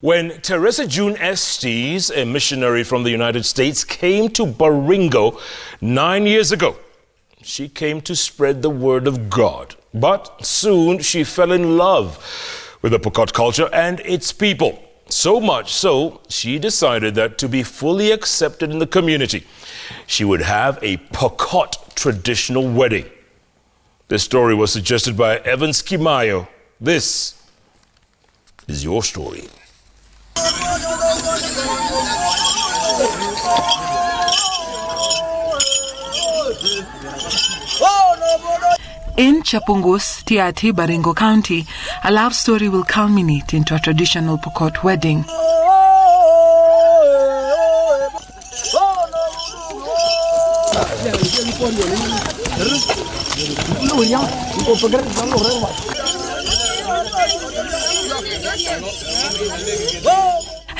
When Teresa June Estes, a missionary from the United States, came to Baringo 9 years ago, she came to spread the word of God. But soon she fell in love with the Pokot culture and its people. So much so, she decided that to be fully accepted in the community, she would have a Pokot traditional wedding. This story was suggested by Evans Kimaiyo. This is your story. In Chapungos, Tiati, Baringo County, a love story will culminate into a traditional Pokot wedding.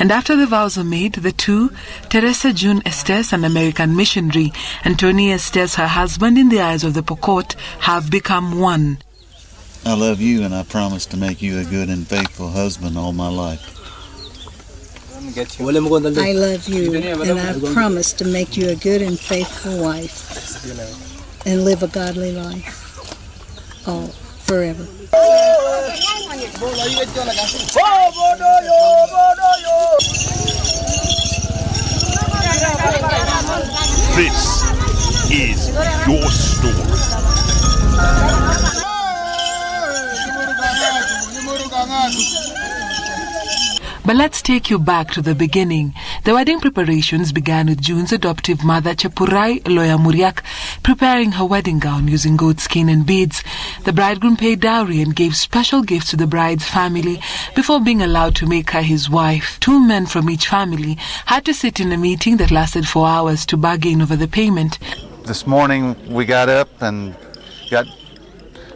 And after the vows are made, the two, Teresa June Estes, an American missionary, and Tony Estes, her husband, in the eyes of the Pokot, have become one. I love you, and I promise to make you a good and faithful husband all my life. I love you, and I promise to make you a good and faithful wife, and live a godly life, all forever. This is your story. But let's take you back to the beginning. The wedding preparations began with June's adoptive mother, Chapurai Loya preparing her wedding gown using goat skin and beads. The bridegroom paid dowry and gave special gifts to the bride's family before being allowed to make her his wife. Two men from each family had to sit in a meeting that lasted 4 hours to bargain over the payment. This morning we got up and got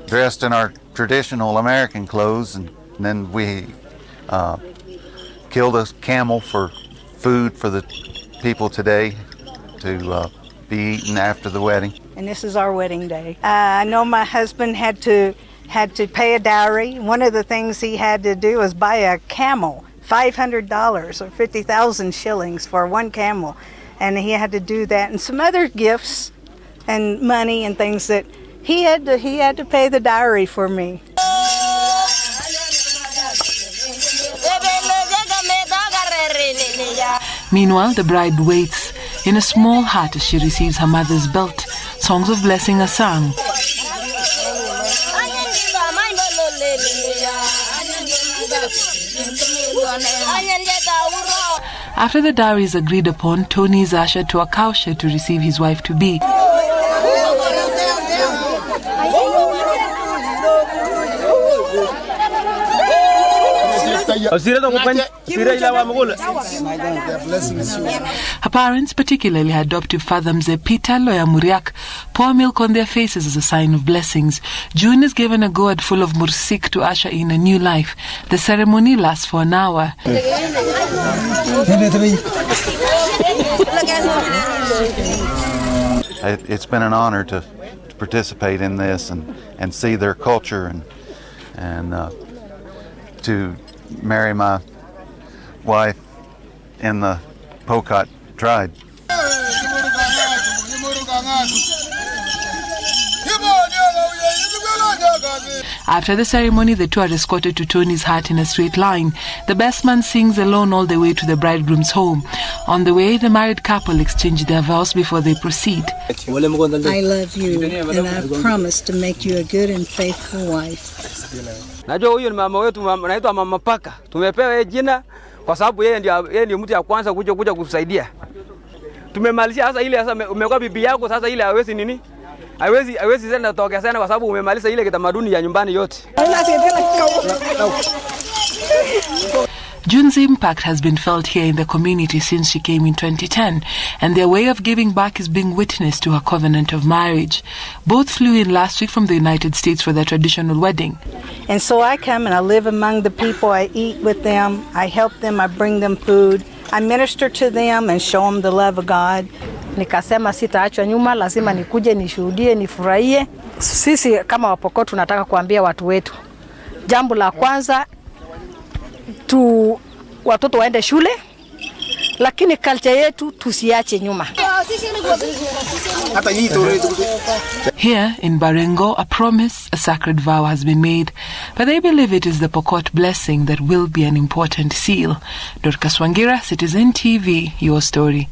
dressed in our traditional American clothes, and then we killed a camel for food for the people today to be eaten after the wedding. And this is our wedding day. I know my husband had to pay a dowry. One of the things he had to do was buy a camel, $500 or 50,000 shillings for one camel, and he had to do that, and some other gifts and money and things that he had to pay the dowry for me. Meanwhile, the bride waits in a small hut as she receives her mother's belt. Songs of blessing are sung. After the dowry is agreed upon, Tony is ushered to a cowshed to receive his wife-to-be. Her parents, particularly her adoptive father Mzee Peter Loya pour milk on their faces as a sign of blessings. June is given a gourd full of mursik to usher in a new life. The ceremony lasts for an hour. It's been an honor to participate in this and see their culture and to marry my wife in the Pokot tribe. After the ceremony, the two are escorted to Tony's hut in a straight line. The best man sings alone all the way to the bridegroom's home. On the way, the married couple exchange their vows before they proceed. I love you, and I promise to make you a good and faithful wife. Najua huyu ni mama wetu, anaitwa Mama Paka. Tumepewa jina kwa sababu yeye ndiye mtu ya kwanza kuja kutusaidia. Tumemalizia sasa ile, sasa umekuwa bibi yako, sasa ile hawezi nini? Hawezi tena toka sana kwa sababu umemaliza ile kitamaduni ya nyumbani yote. June's impact has been felt here in the community since she came in 2010, and their way of giving back is being witnessed to her covenant of marriage. Both flew in last week from the United States for their traditional wedding. And so I come and I live among the people, I eat with them, I help them, I bring them food, I minister to them and show them the love of God. Nikasema sitaachwa nyuma, lazima nikuje nishuhudie, nifurahie. Sisi kama Wapokot tunataka kuambia watu wetu, jambo la kwanza watoto waende shule, lakini culture yetu tusiache nyuma. Here in Baringo, a promise, a sacred vow has been made, but they believe it is the Pokot blessing that will be an important seal. Dorcas Wangira, Citizen TV, your story.